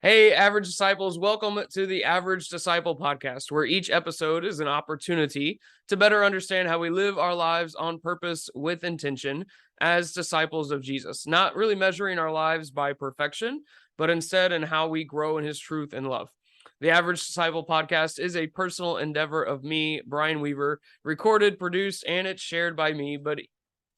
Hey, average disciples, welcome to the Average Disciple podcast, where each episode is an opportunity to better understand how we live our lives on purpose with intention as disciples of Jesus, not really measuring our lives by perfection, but instead in how we grow in his truth and love. The Average Disciple podcast is a personal endeavor of me, Brian Weaver, recorded, produced, and it's shared by me, but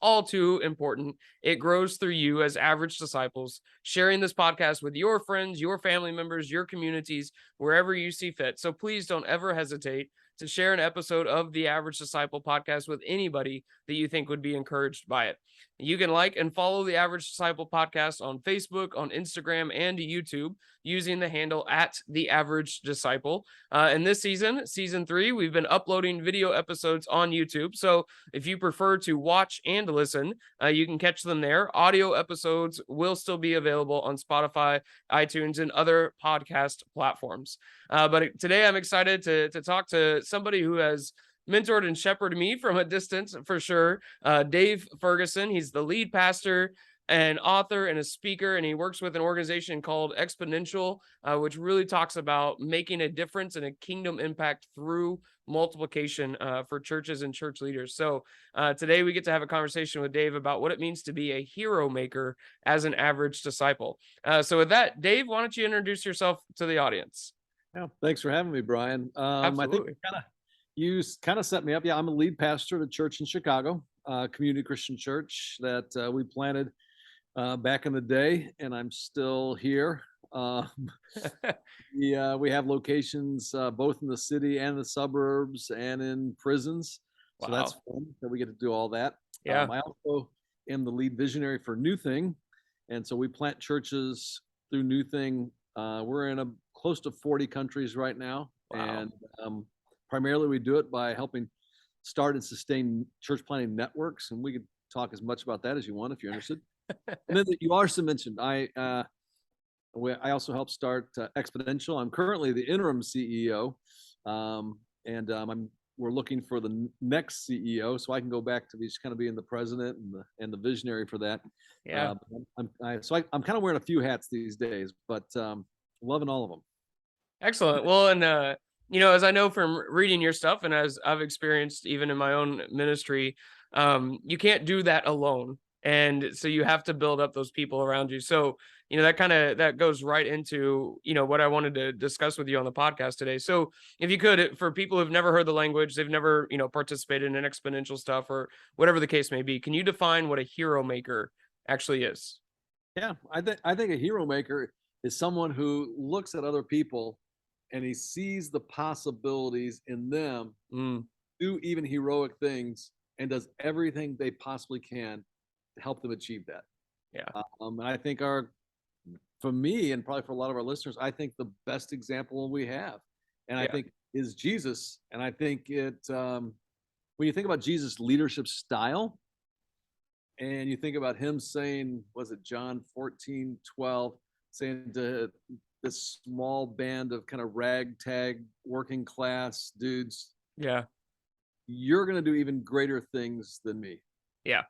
all too important, it grows through you as average disciples, sharing this podcast with your friends, your family members, your communities, wherever you see fit. So please don't ever hesitate to share an episode of the Average Disciple podcast with anybody that you think would be encouraged by it. You can like and follow the Average Disciple podcast on Facebook, on Instagram, and YouTube using the handle at the Average Disciple. And this season 3, we've been uploading video episodes on YouTube. So if you prefer to watch and listen, you can catch them there. Audio episodes will still be available on Spotify, iTunes, and other podcast platforms. But today I'm excited to talk to somebody who has mentored and shepherded me from a distance for sure. Dave Ferguson, he's the lead pastor and author and a speaker, and he works with an organization called Exponential, which really talks about making a difference and a kingdom impact through multiplication for churches and church leaders. So today we get to have a conversation with Dave about what it means to be a hero maker as an average disciple. So with that, Dave, why don't you introduce yourself to the audience? Yeah, thanks for having me, Brian. Absolutely. I think you kind of set me up. Yeah, I'm a lead pastor at a church in Chicago, community Christian church that we planted back in the day, and I'm still here. We have locations both in the city and the suburbs and in prisons. Wow. So that's fun that we get to do all that. Yeah. I also am the lead visionary for NewThing, and so we plant churches through NewThing. We're in close to 40 countries right now. Wow. And primarily we do it by helping start and sustain church planting networks. And we could talk as much about that as you want if you're interested. And then you also mentioned, I also helped start Exponential. I'm currently the interim CEO. We're looking for the next CEO, so I can go back to just kind of being the president and the visionary for that. Yeah. I'm kind of wearing a few hats these days, but loving all of them. Excellent. Well, and as I know from reading your stuff, and as I've experienced even in my own ministry, you can't do that alone, and so you have to build up those people around you. So that goes right into what I wanted to discuss with you on the podcast today. So if you could, for people who've never heard the language, they've never participated in exponential stuff or whatever the case may be, can you define what a hero maker actually is? Yeah, I think a hero maker is someone who looks at other people and he sees the possibilities in them, do even heroic things, and does everything they possibly can to help them achieve that. Yeah. And I think for me, and probably for a lot of our listeners, I think the best example we have, and I think is Jesus. And I think when you think about Jesus' leadership style, and you think about him saying, was it John 14:12, saying to this small band of kind of ragtag working class dudes, Yeah. you're going to do even greater things than me. Yeah.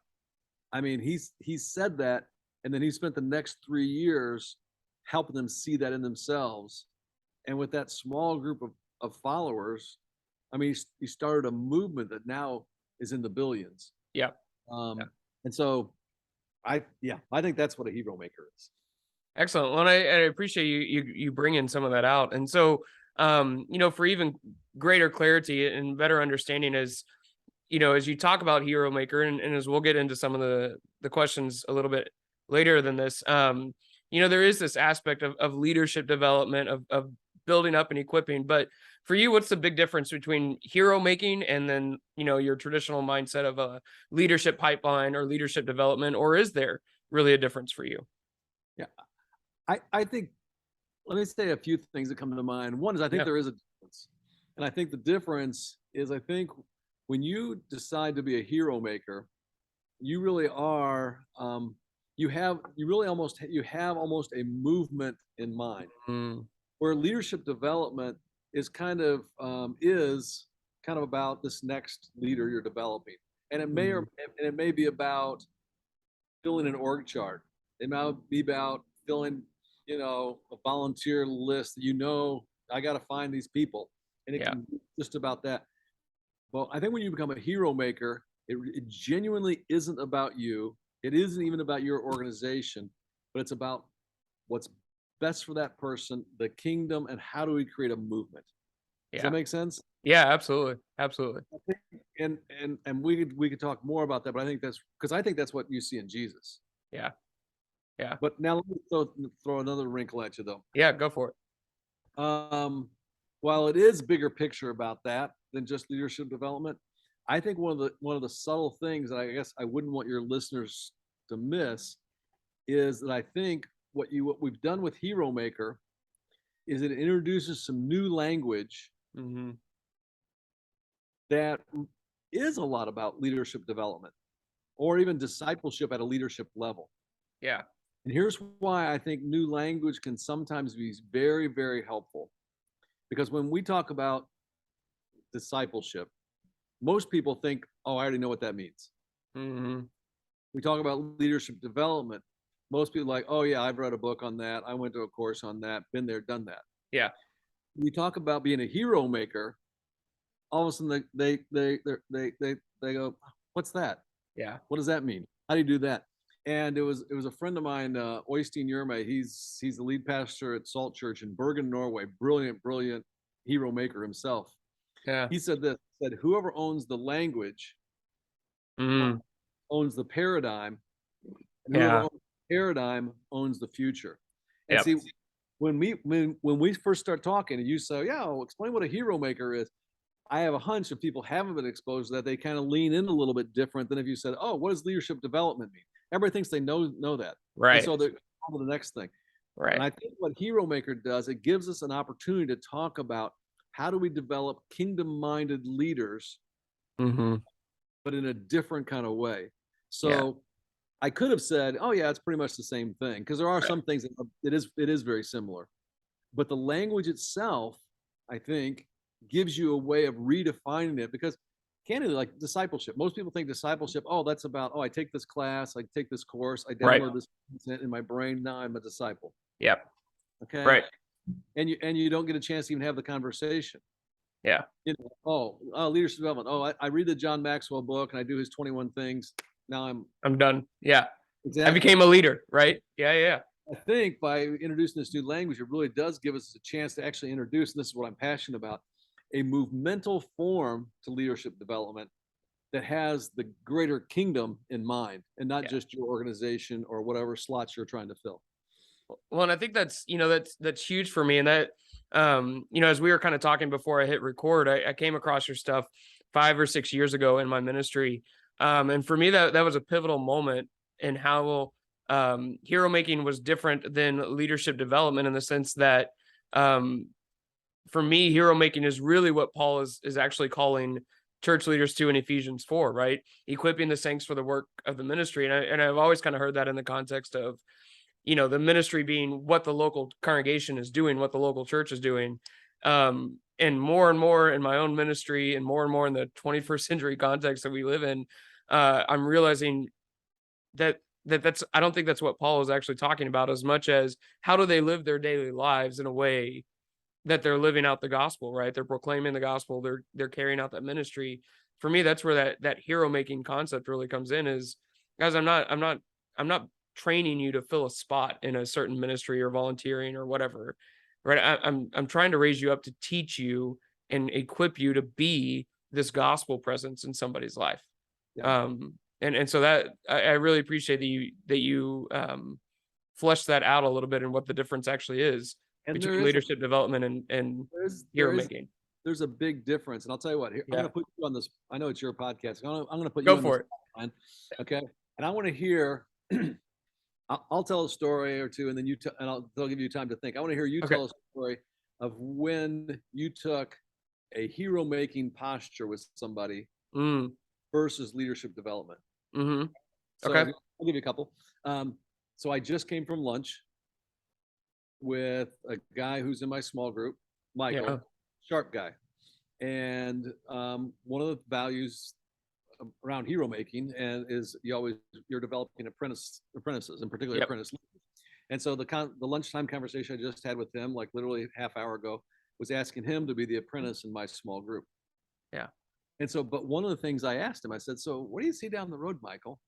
I mean, he said that, and then he spent the next 3 years helping them see that in themselves. And with that small group of followers, I mean, he started a movement that now is in the billions. Yeah. And so I think that's what a hero maker is. Excellent. Well, I appreciate you bringing some of that out. And so, for even greater clarity and better understanding as you talk about hero maker, and as we'll get into some of the questions a little bit later than this, there is this aspect of leadership development, of building up and equipping. But for you, what's the big difference between hero making and then, your traditional mindset of a leadership pipeline or leadership development, or is there really a difference for you? Yeah. I think, let me say a few things that come to mind. One is I think there is a difference. And I think the difference is, I think when you decide to be a hero maker, you really are, you have almost a movement in mind. Where leadership development is kind of about this next leader you're developing. And it may be about filling an org chart. It might be about filling a volunteer list that I got to find these people, and it Yeah. can be just about that. Well, I think when you become a hero maker, it genuinely isn't about you. It isn't even about your organization, but it's about what's best for that person, the kingdom, and how do we create a movement. Does that Yeah. make sense? Yeah, absolutely. Absolutely. And we could talk more about that, but I think that's what you see in Jesus. Yeah. Yeah. But now let me throw another wrinkle at you though. Yeah, go for it. Um, while it is bigger picture about that than just leadership development, I think one of the subtle things that I guess I wouldn't want your listeners to miss is that I think what we've done with Hero Maker is it introduces some new language Mm-hmm. that is a lot about leadership development or even discipleship at a leadership level. Yeah. And here's why I think new language can sometimes be very, very helpful. Because when we talk about discipleship, most people think, oh, I already know what that means. Mm-hmm. We talk about leadership development. Most people are like, oh, yeah, I've read a book on that. I went to a course on that, been there, done that. Yeah. We talk about being a hero maker. All of a sudden, they go, what's that? Yeah. What does that mean? How do you do that? And it was a friend of mine, Oystein Yerme. He's the lead pastor at Salt Church in Bergen, Norway. Brilliant hero maker himself. Yeah. He said this: said whoever owns the language Mm-hmm. owns the paradigm, and whoever Yeah. owns the paradigm owns the future. And Yep. see, when we first start talking, and you say, "Yeah, well, explain what a hero maker is," I have a hunch if people haven't been exposed to that, they kind of lean in a little bit different than if you said, "Oh, what does leadership development mean?" Everybody thinks they know that, and Right. so they're on to the next thing. And Right. I think what Hero Maker does, it gives us an opportunity to talk about how do we develop kingdom-minded leaders, Mm-hmm. but in a different kind of way. Yeah. So I could have said, "Oh yeah, it's pretty much the same thing," because there are Right. some things that it is very similar, but the language itself, I think, gives you a way of redefining it. Because candidly, like discipleship, most people think discipleship, oh, that's about, oh, I take this class, I take this course, I Right. download this content in my brain, now I'm a disciple. Yep. Okay. Right. And you don't get a chance to even have the conversation. Yeah. Leadership development. Oh, I read the John Maxwell book and I do his 21 things. Now I'm done. Yeah. I exactly. became a leader, right? Yeah. Yeah. I think by introducing this new language, it really does give us a chance to actually introduce, and this is what I'm passionate about, a movemental form to leadership development that has the greater kingdom in mind and not Yeah. just your organization or whatever slots you're trying to fill. Well, and I think that's huge for me. And that, as we were kind of talking before I hit record, I came across your stuff 5 or 6 years ago in my ministry. And for me, that was a pivotal moment in how hero making was different than leadership development, in the sense that, um, for me, hero making is really what Paul is actually calling church leaders to in Ephesians 4, right? Equipping the saints for the work of the ministry. And I've always kind of heard that in the context of, the ministry being what the local congregation is doing, what the local church is doing. And more in my own ministry, and more in the 21st century context that we live in, I'm realizing that's I don't think that's what Paul is actually talking about, as much as how do they live their daily lives in a way that they're living out the gospel, right? They're proclaiming the gospel, they're carrying out that ministry. For me, that's where that hero making concept really comes in. Is, guys, I'm not training you to fill a spot in a certain ministry or volunteering or whatever, right? I'm trying to raise you up to teach you and equip you to be this gospel presence in somebody's life. Yeah. And so that I really appreciate that you flesh that out a little bit, and what the difference actually is And between leadership development and hero making. there's a big difference. And I'll tell you what, here, I'm Yeah. going to put you on this. I know it's your podcast. I'm going to put you Go on for this it. line. Okay. And I want to hear, I'll tell a story or two, and then I'll give you time to think. I want to hear you Okay. tell a story of when you took a hero making posture with somebody Mm. versus leadership development. Mm-hmm. So Okay. I'll give you a couple. So I just came from lunch with a guy who's in my small group, Michael, Yeah. sharp guy. And one of the values around hero making and is you're developing apprentices, in particular Yep. apprentice leaders. And so the lunchtime conversation I just had with him, like literally a half hour ago, was asking him to be the apprentice in my small group. Yeah. And so, but one of the things I asked him, I said, "So what do you see down the road, Michael?"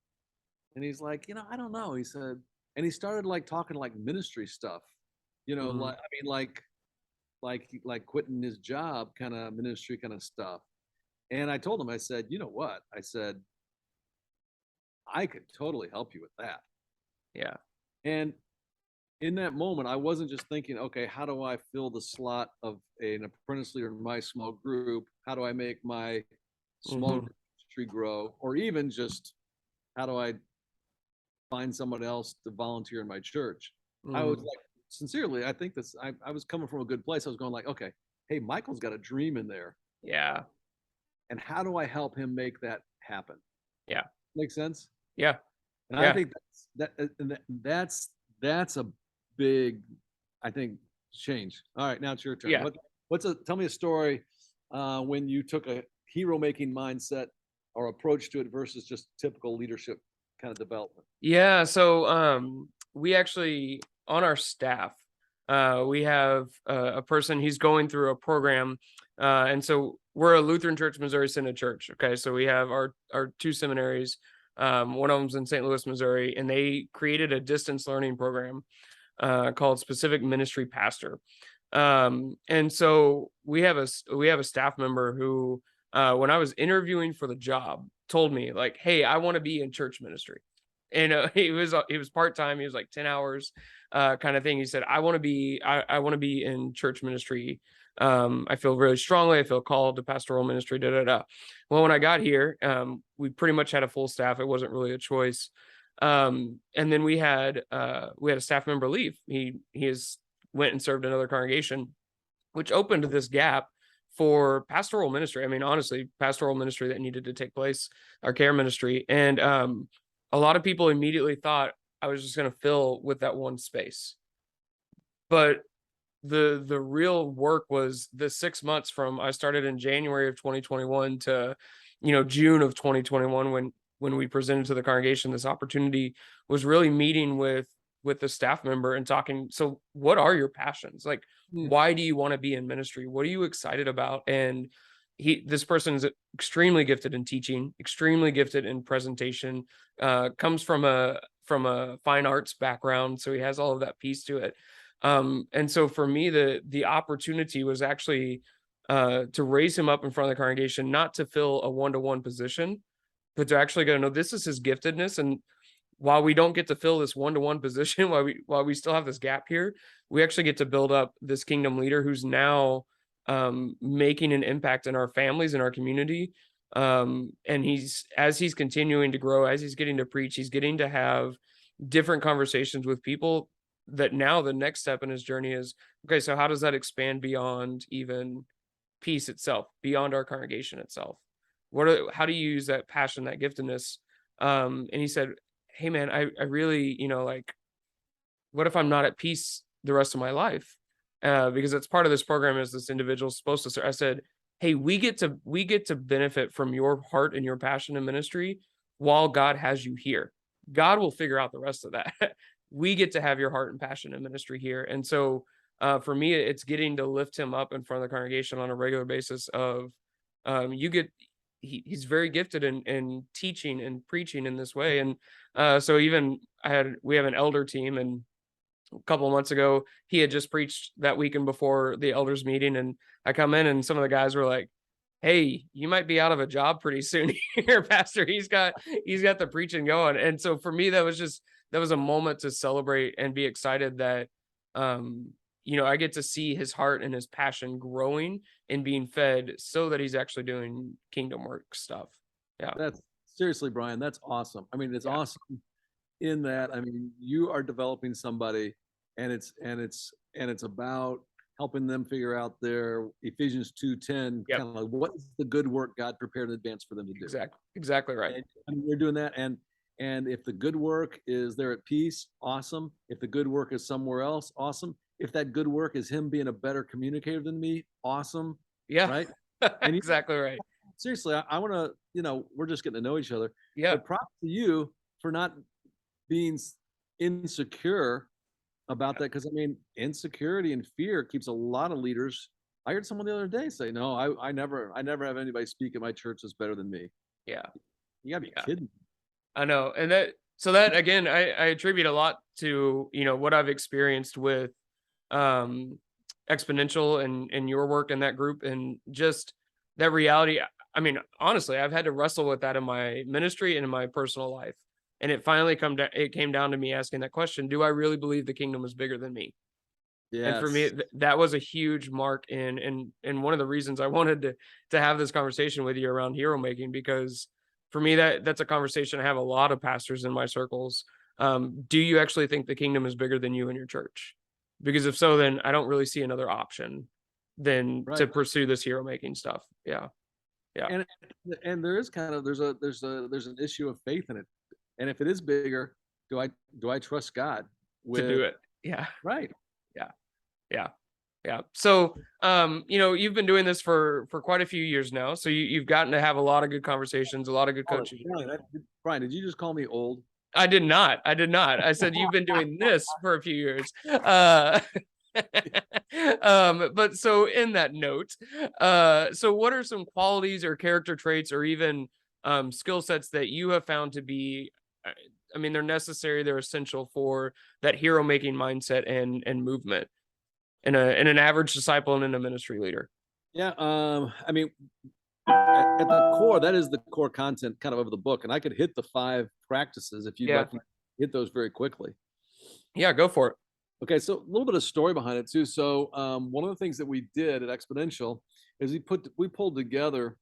And he's like, I don't know. He said, and he started like talking like ministry stuff, Mhm. like I mean, like quitting his job, kind of ministry kind of stuff. And I told him, I said, you know what? I said, I could totally help you with that. Yeah. And in that moment, I wasn't just thinking, okay, how do I fill the slot of an apprentice leader in my small group? How do I make my small Mhm. group ministry grow? Or even just how do I find someone else to volunteer in my church? I was Mhm. like, sincerely, I think I was coming from a good place. I was going like, okay, hey, Michael's got a dream in there. Yeah. And how do I help him make that happen? Yeah. Make sense? Yeah. And I Yeah. think that's a big, I think, change. All right, now it's your turn. Yeah. Tell me a story when you took a hero making mindset or approach to it versus just typical leadership kind of development. Yeah. So we actually on our staff, we have a person, he's going through a program. And so we're a Lutheran Church Missouri Synod Church. Okay. So we have our two seminaries. One of them's in St. Louis, Missouri, and they created a distance learning program called Specific Ministry Pastor. And so we have a staff member who, when I was interviewing for the job, told me like, "Hey, I want to be in church ministry." And he was part time. He was like 10 hours, kind of thing. He said, I want to be in church ministry. I feel really strongly. I feel called to pastoral ministry. Da da da." Well, when I got here, we pretty much had a full staff. It wasn't really a choice. And then we had a staff member leave. He has went and served another congregation, which opened this gap for pastoral ministry. I mean, honestly, pastoral ministry that needed to take place, our care ministry. And a lot of people immediately thought I was just going to fill with that one space. But the real work was the 6 months from I started in January of 2021 to, June of 2021 when we presented to the congregation this opportunity, was really meeting with the staff member and talking. So what are your passions? Like, Hmm. why do you want to be in ministry? What are you excited about? And this person is extremely gifted in teaching, extremely gifted in presentation, comes from a fine arts background, so he has all of that piece to it. And so for me, the opportunity was actually to raise him up in front of the congregation, not to fill a one-to-one position, but to actually go, no, this is his giftedness. And while we don't get to fill this one-to-one position, while we still have this gap here, we actually get to build up this kingdom leader who's now making an impact in our families, in our community. And as he's continuing to grow, as he's getting to preach, he's getting to have different conversations with people, that now the next step in his journey is, okay, so how does that expand beyond even peace itself, beyond our congregation itself? How do you use that passion, that giftedness? And he said, hey man, I really, like, what if I'm not at peace the rest of my life? Because that's part of this program, is this individual's supposed to serve. I said, hey, we get to benefit from your heart and your passion in ministry while God has you here. God will figure out the rest of that. We get to have your heart and passion in ministry here. And so for me, it's getting to lift him up in front of the congregation on a regular basis of you get he's very gifted in teaching and preaching in this way. And so even we have an elder team, and a couple of months ago, he had just preached that weekend before the elders meeting. And I come in and some of the guys were like, hey, you might be out of a job pretty soon here, Pastor. He's got the preaching going. And so for me, that was a moment to celebrate and be excited that, um, I get to see his heart and his passion growing and being fed so that he's actually doing kingdom work stuff. Yeah. That's seriously, Brian, that's awesome. I mean, it's Yeah. awesome in that, I mean, you are developing somebody, and it's about helping them figure out their Ephesians 2:10, Yep. kind of like what is the good work God prepared in advance for them to do. Exactly right. And I mean, you're doing that, and if the good work is there at peace, awesome. If the good work is somewhere else, awesome. If that good work is him being a better communicator than me, awesome. Yeah. Right. And Exactly right. seriously, I want to, we're just getting to know each other, Yeah. but props to you for not being insecure about that, because I mean, insecurity and fear keeps a lot of leaders. I heard someone the other day say, "No, I never have anybody speak at my church that's better than me." Yeah. You gotta be Yeah. kidding. I know. And that again, I attribute a lot to, what I've experienced with um Exponential and your work in that group, and just that reality. I mean, honestly, I've had to wrestle with that in my ministry and in my personal life. And it came down to me asking that question, do I really believe the kingdom is bigger than me? And for me, Yes. that was a huge mark and one of the reasons I wanted to have this conversation with you around hero making, because for me that's a conversation I have a lot of pastors in my circles. Do you actually think the kingdom is bigger than you and your church? Because if so, then I don't really see another option than Right. to pursue this hero making stuff. Yeah. Yeah. And there is kind of there's an issue of faith in it. And if it is bigger, do I trust God To do with it. Yeah. right? Yeah. Yeah. Yeah. So, you've been doing this for quite a few years now. So you've gotten to have a lot of good conversations, a lot of good Oh, coaching. Brian, did you just call me old? I did not. I did not. I said you've been doing this for a few years. But so in that note, so what are some qualities or character traits or even skill sets that you have found to be, uh, I mean, they're necessary, they're essential for that hero making mindset and movement in an average disciple and in a ministry leader? Yeah. I mean, at the core, that is the core content kind of the book. And I could hit the 5 practices if you'd Yeah. like me to hit those very quickly. Yeah, go for it. Okay, so a little bit of story behind it too. So one of the things that we did at Exponential is we pulled together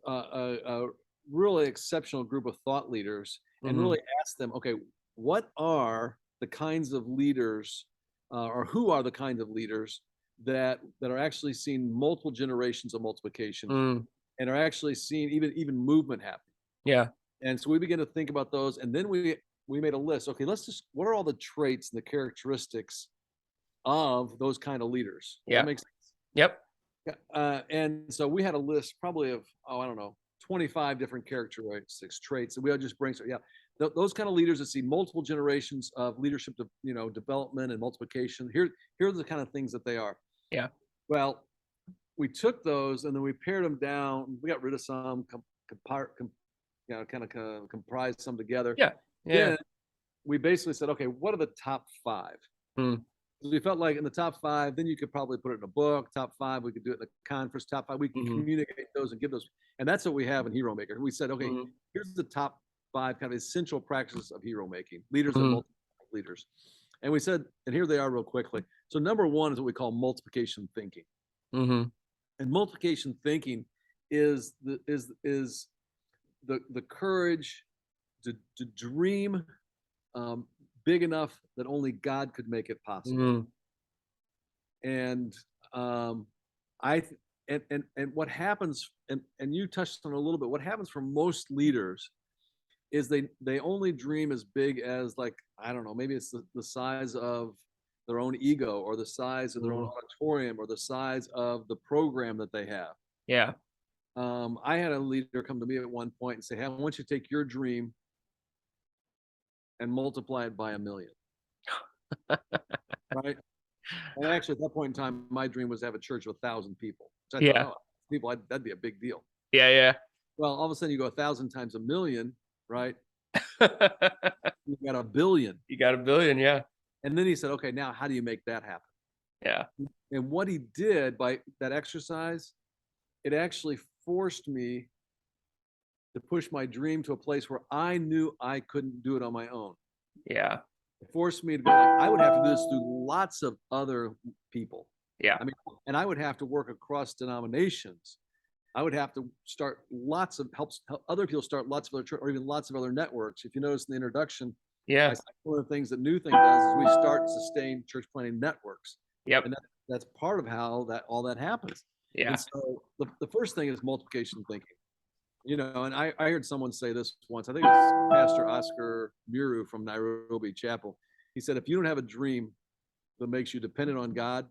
a really exceptional group of thought leaders and Hmm. really asked them, okay, what are the kinds of leaders, or who are the kinds of leaders that are actually seeing multiple generations of multiplication Mm, and are actually seeing even movement happening. yeah. And so we began to think about those, and then we made a list. Okay, let's just what are all the traits and the characteristics of those kind of leaders? Does that Yeah. make sense? Yep. Yeah. And so we had a list probably of I don't know 25 different characteristics traits, and we all just brainstorm. Yeah, those kind of leaders that see multiple generations of leadership, development and multiplication. Here are the kind of things that they are. Yeah. Well, we took those and then we pared them down. We got rid of some, kind of comprised some together. Yeah. Yeah. Then we basically said, okay, what are the top 5? Mm, We felt like in the top 5, then you could probably put it in a book. Top 5, we could do it in a conference. Top 5, we can hmm. communicate those and give those. And that's what we have in Hero Maker. We said, okay, Hmm. here's the top 5 kind of essential practices of hero making, leaders and Hmm. multiple leaders. And we said, and here they are real quickly. So number 1 is what we call multiplication thinking. Hmm. And multiplication thinking is the courage to dream big enough that only God could make it possible. Hmm. And I and what happens, and you touched on a little bit, what happens for most leaders is they only dream as big as, like, I don't know, maybe it's the size of their own ego or the size of their own Hmm. auditorium or the size of the program that they have. Yeah. I had a leader come to me at one point and say, hey, I want you to take your dream and multiply it by 1,000,000. Right. And actually, at that point in time, my dream was to have a church of 1,000 people. So I thought, Yeah. oh, people, that'd be a big deal. Yeah. Yeah. Well, all of a sudden, you go 1,000 times 1,000,000, right? You got 1,000,000,000. You got 1 billion. Yeah. And then he said, okay, now how do you make that happen? Yeah. And what he did by that exercise, it actually forced me to push my dream to a place where I knew I couldn't do it on my own. Yeah. It forced me to go, like, I would have to do this through lots of other people. Yeah. I mean, and I would have to work across denominations. I would have to start lots of help other people start lots of other or even lots of other networks. If you notice in the introduction, Yeah. one of the things that NewThing does is we start sustain church planting networks, Yep. and that's part of how all that happens. Yeah. And so the first thing is multiplication thinking. And I heard someone say this once. I think it was Pastor Oscar Muru from Nairobi Chapel. He said, if you don't have a dream that makes you dependent on God,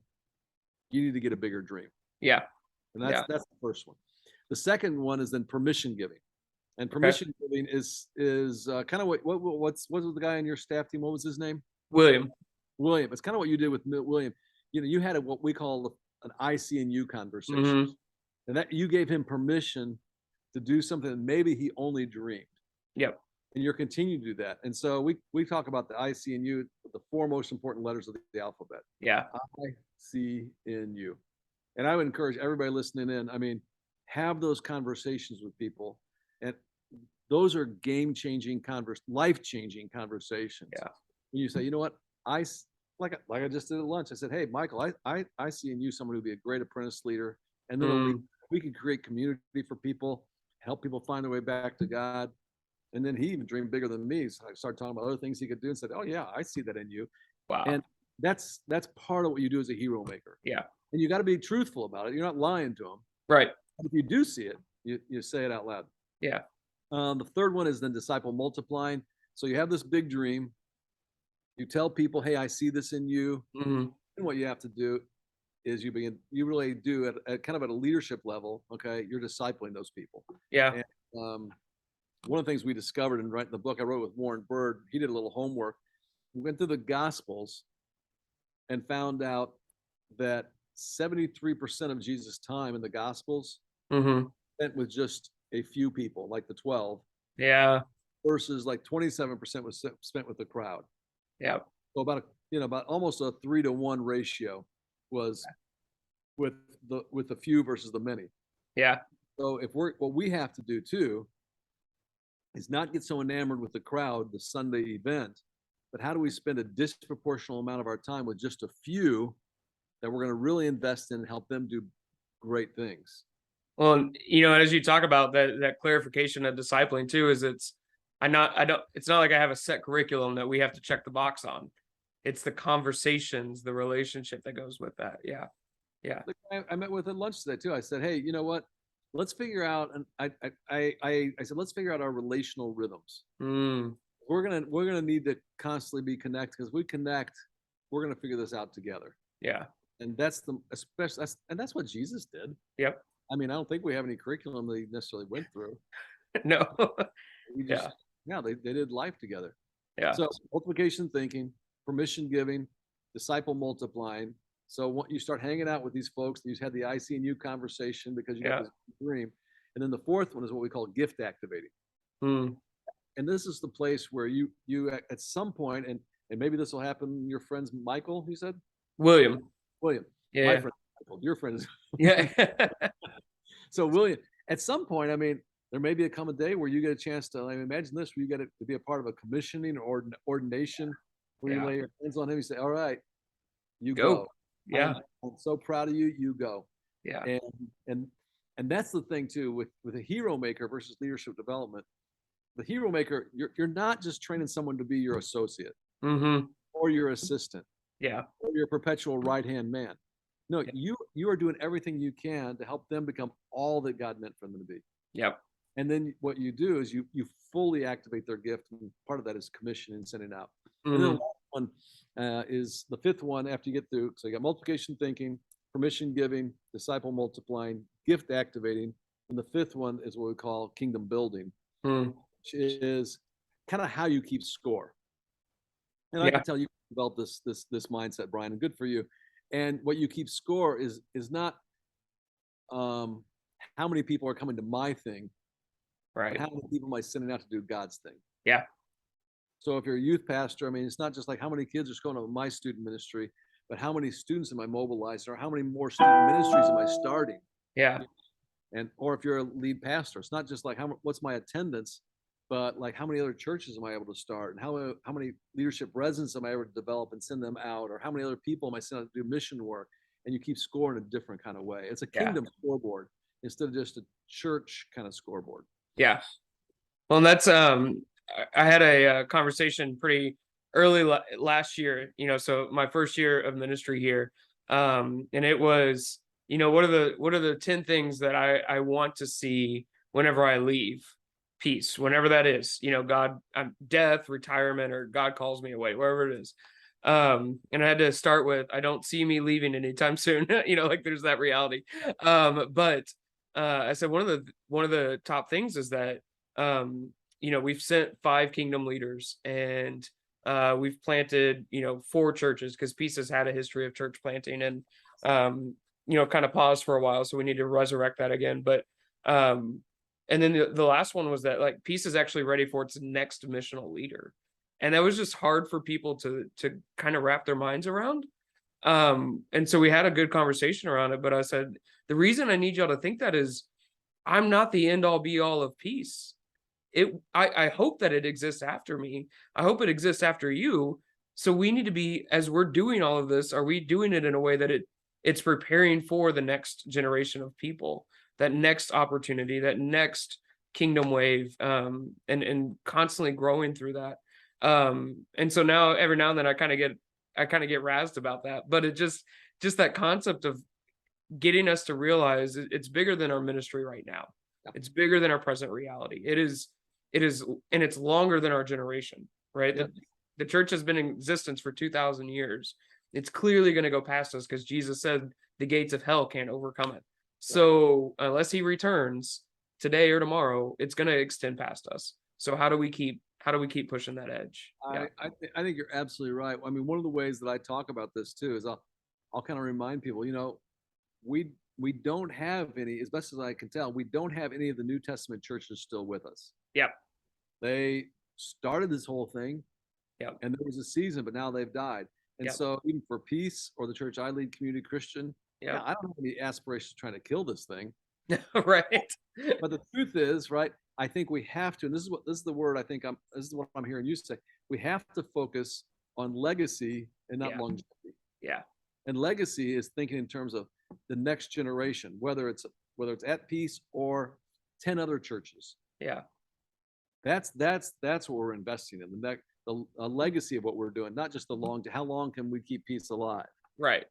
you need to get a bigger dream. Yeah. And that's the first one. The second one is then permission giving. And Okay. permission giving is kind of what was the guy on your staff team? What was his name? William. William. It's kind of what you did with William. You had what we call an IC&U conversation, Mm-hmm. and that you gave him permission to do something that maybe he only dreamed. Yep. And you're continuing to do that. And so we talk about the IC&U, the four most important letters of the alphabet. Yeah. IC&U. And I would encourage everybody listening in, I mean, have those conversations with people. And those are game-changing, life-changing conversations. Yeah. When you say, you know what, like I just did at lunch, I said, hey, Michael, I see in you someone who'd be a great apprentice leader. And then we can create community for people, help people find their way back to God. And then he even dreamed bigger than me. So I started talking about other things he could do and said, oh, yeah, I see that in you. Wow. And that's part of what you do as a hero maker. Yeah. And you got to be truthful about it. You're not lying to them. Right. But if you do see it, you say it out loud. Yeah. The third one is then disciple multiplying. So you have this big dream. You tell people, hey, I see this in you. Mm-hmm. And what you have to do is you really do at kind of at a leadership level. Okay. You're discipling those people. Yeah. And, one of the things we discovered in writing the book I wrote with Warren Bird, he did a little homework. We went through the Gospels and found out that 73% of Jesus' time in the Gospels spent with just a few people, like the 12. Yeah. Versus like 27% was spent with the crowd. Yeah. So about almost a 3-to-1 ratio was with the few versus the many. Yeah. So what we have to do too is not get so enamored with the crowd, the Sunday event, but how do we spend a disproportional amount of our time with just a few that we're going to really invest in and help them do great things? Well, as you talk about that clarification of discipling too, is it's not like I have a set curriculum that we have to check the box on. It's the conversations, the relationship that goes with that. Yeah. Yeah. I met with at lunch today too. I said, hey, you know what? Let's figure out, and I said, let's figure out our relational rhythms. We're gonna need to constantly be connected, because we connect, we're gonna figure this out together. Yeah. And that's what Jesus did. Yep. I mean, I don't think we have any curriculum that he necessarily went through. No. They did life together. Yeah. So multiplication thinking, permission giving, disciple multiplying. So you start hanging out with these folks, you had the IC&U conversation because you got this dream. And then the fourth one is what we call gift activating. And this is the place where you at some point, and maybe this will happen, your friend's Michael, you said? William. Yeah. My friend Michael, your friend is. Yeah. So William, at some point, I mean, there may be a day where you get a chance to, imagine this, where you get to be a part of a commissioning or ordination, where you lay your hands on him, you say, all right, you go. Yeah. I'm so proud of you. You go. Yeah. And that's the thing too, with a hero maker versus leadership development. The hero maker, you're not just training someone to be your associate or your assistant. Yeah. Or your perpetual right-hand man. No, you are doing everything you can to help them become all that God meant for them to be. Yep. And then what you do is you fully activate their gift. And part of that is commission and sending out. And then the last one is the fifth one after you get through. So you got multiplication thinking, permission giving, disciple multiplying, gift activating. And the fifth one is what we call kingdom building, which is kind of how you keep score. And I can tell you developed this mindset, Brian, and good for you. And what you keep score is not how many people are coming to my thing, right? How many people am I sending out to do God's thing? Yeah. So if you're a youth pastor, I mean, it's not just like how many kids are going to my student ministry, but how many students am I mobilizing, or how many more student ministries am I starting? Yeah. Or if you're a lead pastor, it's not just like what's my attendance, but like how many other churches am I able to start, and how many leadership residents am I able to develop and send them out, or how many other people am I sending out to do mission work? And you keep scoring a different kind of way. It's a kingdom scoreboard instead of just a church kind of scoreboard. Yeah. Well, that's I had a conversation pretty early last year, so my first year of ministry here, and it was, what are the 10 things that I want to see whenever I leave? Peace, whenever that is, God, death, retirement, or God calls me away, wherever it is. And I had to start with, I don't see me leaving anytime soon. Like there's that reality. But I said one of the top things is that we've sent 5 kingdom leaders, and We've planted, 4 churches because Peace has had a history of church planting, and kind of paused for a while, so we need to resurrect that again. But and then the last one was that like Peace is actually ready for its next missional leader, and that was just hard for people to kind of wrap their minds around. And so we had a good conversation around it, but I said the reason I need y'all to think that is I'm not the end all be all of Peace. I hope that it exists after me. I hope it exists after you. So we need to be, as we're doing all of this, are we doing it in a way that it's preparing for the next generation of people, that next opportunity, that next kingdom wave, and constantly growing through that. And so now every now and then I kind of get razzed about that, but it just that concept of getting us to realize it's bigger than our ministry right now. It's bigger than our present reality. It is, and it's longer than our generation, right? Yeah. The church has been in existence for 2,000 years. It's clearly going to go past us because Jesus said the gates of hell can't overcome it. So unless he returns today or tomorrow, it's going to extend past us. So how do we keep pushing that edge? I think you're absolutely right. I mean, one of the ways that I talk about this too is I'll kind of remind people, we don't have any, as best as I can tell, we don't have any of the New Testament churches still with us. Yep. They started this whole thing. Yep. And there was a season, but now they've died. And Yep. so even for Peace or the church I lead, Community Christian, Yep. I don't have any aspirations trying to kill this thing. Right. But the truth is, right, I think we have to, and this is the word this is what I'm hearing you say. We have to focus on legacy and not longevity. Yeah. And legacy is thinking in terms of the next generation, whether it's at Peace or 10 other churches. Yeah. That's what we're investing in. The legacy of what we're doing, not just how long can we keep Peace alive? Right.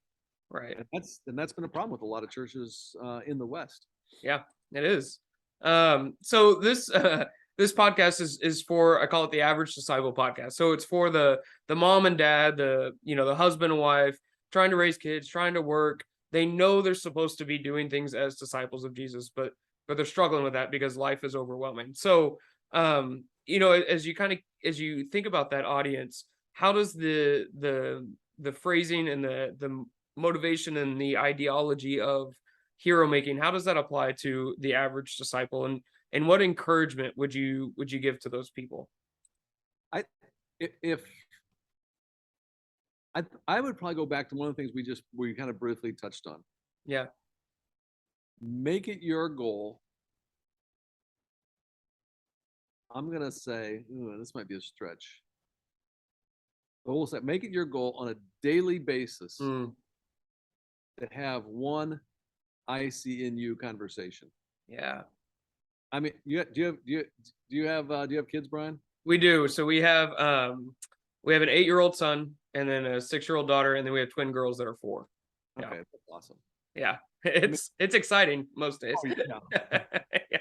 And that's been a problem with a lot of churches in the West. Yeah, it is. So this podcast is for, I call it the Average Disciple podcast. So it's for the mom and dad, the husband and wife trying to raise kids, trying to work. They know they're supposed to be doing things as disciples of Jesus, but they're struggling with that because life is overwhelming. So as you think about that audience, how does the phrasing and the motivation and the ideology of hero making, how does that apply to the average disciple, and what encouragement would you give to those people? I would probably go back to one of the things we kind of briefly touched on. Yeah. Make it your goal. I'm going to say, this might be a stretch. But we'll say, make it your goal on a daily basis to have one ICNU conversation. Yeah. I mean, do you have kids, Brian? We do. So we have an 8-year-old son and then a 6-year-old daughter, and then we have twin girls that are 4. Okay, that's awesome. Yeah. It's exciting most days. Oh, yeah. Yeah.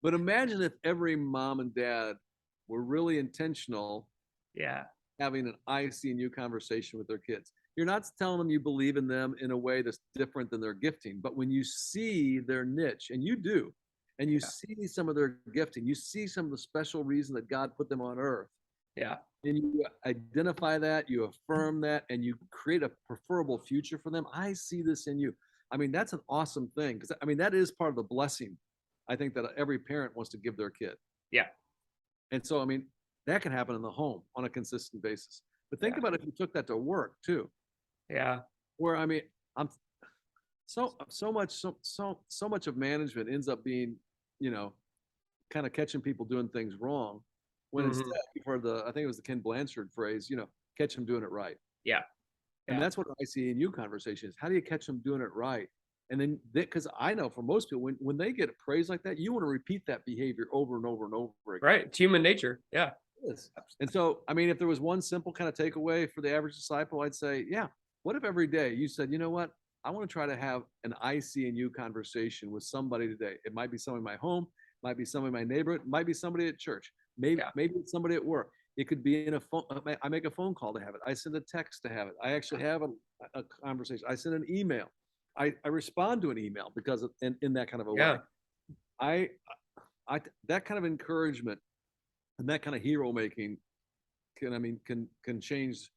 But imagine if every mom and dad were really intentional. Yeah. Having an ICNU conversation with their kids. You're not telling them you believe in them in a way that's different than their gifting, but when you see their niche, and you do, and you see some of their gifting, you see some of the special reason that God put them on earth. Yeah. And you identify that, you affirm that, and you create a preferable future for them. I see this in you. I mean, that's an awesome thing, because I mean, that is part of the blessing, I think, that every parent wants to give their kid. Yeah. And so, I mean, that can happen in the home on a consistent basis. But think about if you took that to work too. Yeah. Where, I mean, I'm so much of management ends up being, kind of catching people doing things wrong. When instead you've heard I think it was the Ken Blanchard phrase, catch them doing it right. Yeah. And that's what I see in you conversation is, how do you catch them doing it right? And then, because I know for most people, when they get praise like that, you want to repeat that behavior over and over and over again. Right. It's human nature. Yeah. And so, I mean, if there was one simple kind of takeaway for the average disciple, I'd say, what if every day you said, you know what, I want to try to have an ICNU conversation with somebody today. It might be someone in my home, might be someone in my neighborhood, might be somebody at church, maybe it's somebody at work. It could be in a phone. I make a phone call to have it. I send a text to have it. I actually have a conversation. I send an email. I respond to an email because in that kind of a way. I that kind of encouragement and that kind of hero making can change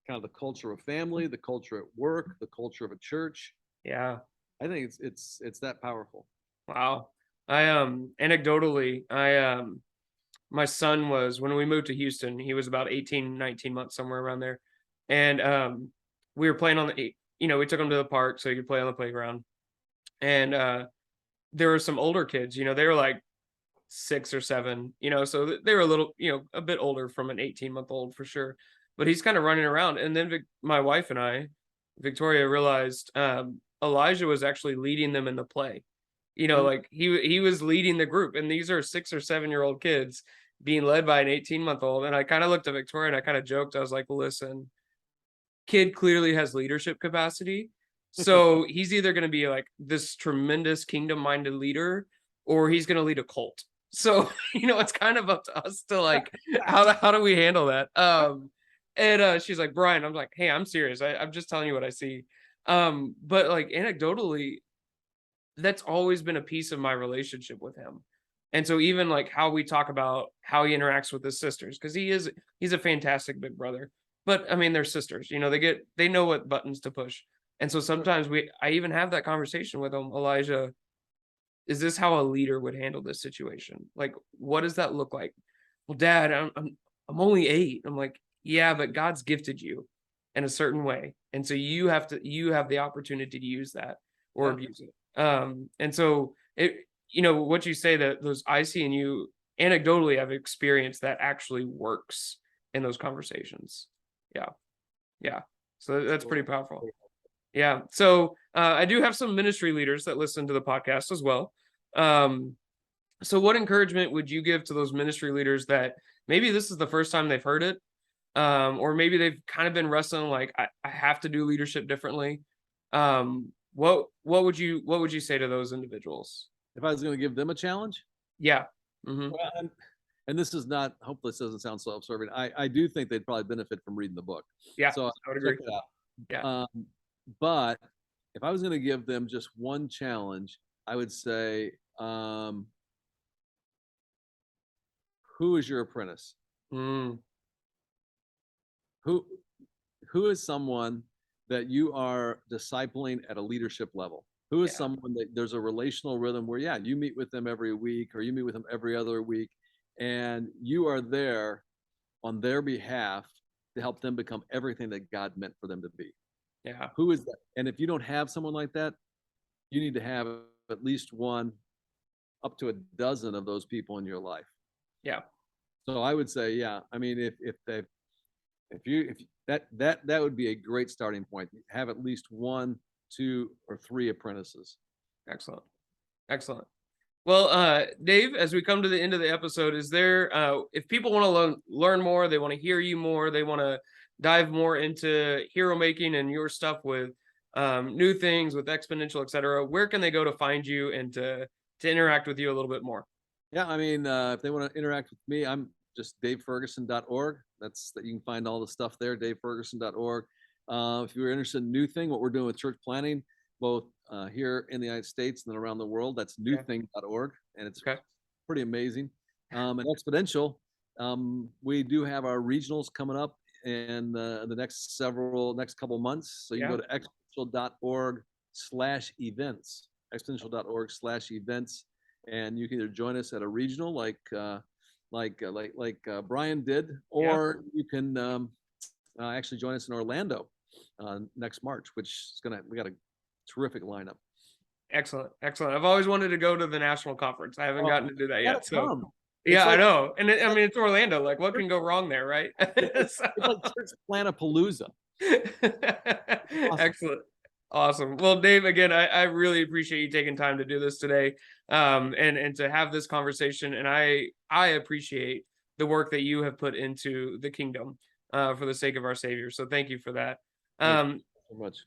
kind of the culture of family, the culture at work, the culture of a church. Yeah. I think it's that powerful. Wow. I anecdotally, my son was, when we moved to Houston, he was about 18, 19 months, somewhere around there. And we were playing on we took him to the park so he could play on the playground. And there were some older kids, they were like 6 or 7, so they were a little, a bit older from an 18-month-old for sure. But he's kind of running around. And then my wife and I, Victoria, realized Elijah was actually leading them in the play. Mhm. Like he was leading the group, and these are 6 or 7 year old kids being led by an 18-month-old. And I kind of looked at Victoria and I kind of joked. I was like, listen, kid clearly has leadership capacity. So he's either going to be like this tremendous kingdom minded leader, or he's going to lead a cult. So, it's kind of up to us to like, how do we handle that? And she's like, Brian, I'm like, hey, I'm serious. I'm just telling you what I see. But like anecdotally, that's always been a piece of my relationship with him. And so even like how we talk about how he interacts with his sisters, because he's a fantastic big brother. But I mean, they're sisters, they know what buttons to push. And so sometimes I even have that conversation with him, Elijah, is this how a leader would handle this situation? Like, what does that look like? Well, Dad, I'm only 8. I'm like, yeah, but God's gifted you in a certain way. And so you have the opportunity to use that or Yeah. abuse it. And so what you say, that those I see in you, anecdotally, I've experienced that actually works in those conversations. Yeah. Yeah. So that's pretty powerful. Yeah. So I do have some ministry leaders that listen to the podcast as well. So what encouragement would you give to those ministry leaders that maybe this is the first time they've heard it? Or maybe they've kind of been wrestling, like, I have to do leadership differently. What would you say to those individuals? If I was going to give them a challenge, Yeah. Mm-hmm. well, and this is not, hopefully this doesn't sound self-serving. I do think they'd probably benefit from reading the book. Yeah, So I would check agree. it out. Yeah. But if I was going to give them just one challenge, I would say, who is your apprentice? Mm, Who who is someone that you are discipling at a leadership level? Who is yeah. someone that there's a relational rhythm where, yeah, you meet with them every week or you meet with them every other week, and you are there on their behalf to help them become everything that God meant for them to be. Yeah. Who is that? And if you don't have someone like that, you need to have at least one, up to a dozen of those people in your life. Yeah. So I would say, yeah. I mean, if that would be a great starting point. Have at least 1, 2, or 3 apprentices. Excellent. Excellent. Well, Dave, as we come to the end of the episode, is there, if people want to learn more, they want to hear you more, they want to dive more into hero making and your stuff with NewThings, with Exponential, etc., where can they go to find you and to interact with you a little bit more? Yeah, I mean, if they want to interact with me, I'm just daveferguson.org. That you can find all the stuff there, daveferguson.org. If you're interested in NewThing, what we're doing with church planning, both here in the United States and then around the world, that's newthing.org, and it's pretty amazing. And Exponential, we do have our regionals coming up in the next couple months. So you can go to exponential.org/events, exponential.org/events, and you can either join us at a regional like Brian did, or you can actually join us in Orlando next March, which is we got a terrific lineup. Excellent. I've always wanted to go to the national conference. I haven't gotten to do that yet. So yeah, I know. And I mean, it's Orlando. Like, what can go wrong there, right? It's like church Planapalooza. Excellent. Awesome. Well, Dave, again, I really appreciate you taking time to do this today, and to have this conversation. And I appreciate the work that you have put into the kingdom for the sake of our Savior. So thank you for that. Thank you so much.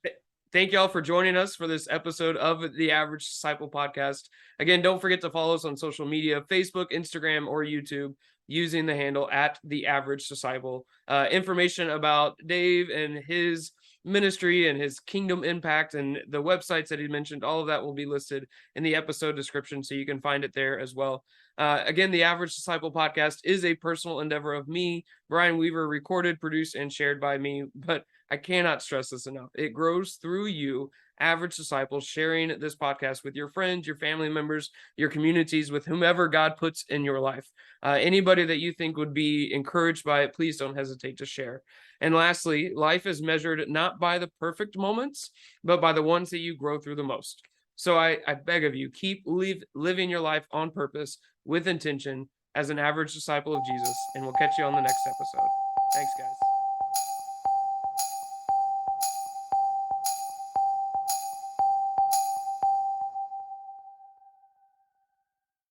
Thank y'all for joining us for this episode of the Average Disciple podcast. Again, don't forget to follow us on social media, Facebook, Instagram, or YouTube, using the handle at the Average Disciple. Information about Dave and his ministry and his kingdom impact and the websites that he mentioned, all of that will be listed in the episode description, so you can find it there as well. Again, the Average Disciple podcast is a personal endeavor of me, Brian Weaver, recorded, produced, and shared by me. But I cannot stress this enough. It grows through you, average disciples, sharing this podcast with your friends, your family members, your communities, with whomever God puts in your life. Anybody that you think would be encouraged by it, please don't hesitate to share. And lastly, life is measured not by the perfect moments, but by the ones that you grow through the most. So I beg of you, keep living your life on purpose with intention as an average disciple of Jesus, and we'll catch you on the next episode. Thanks, guys.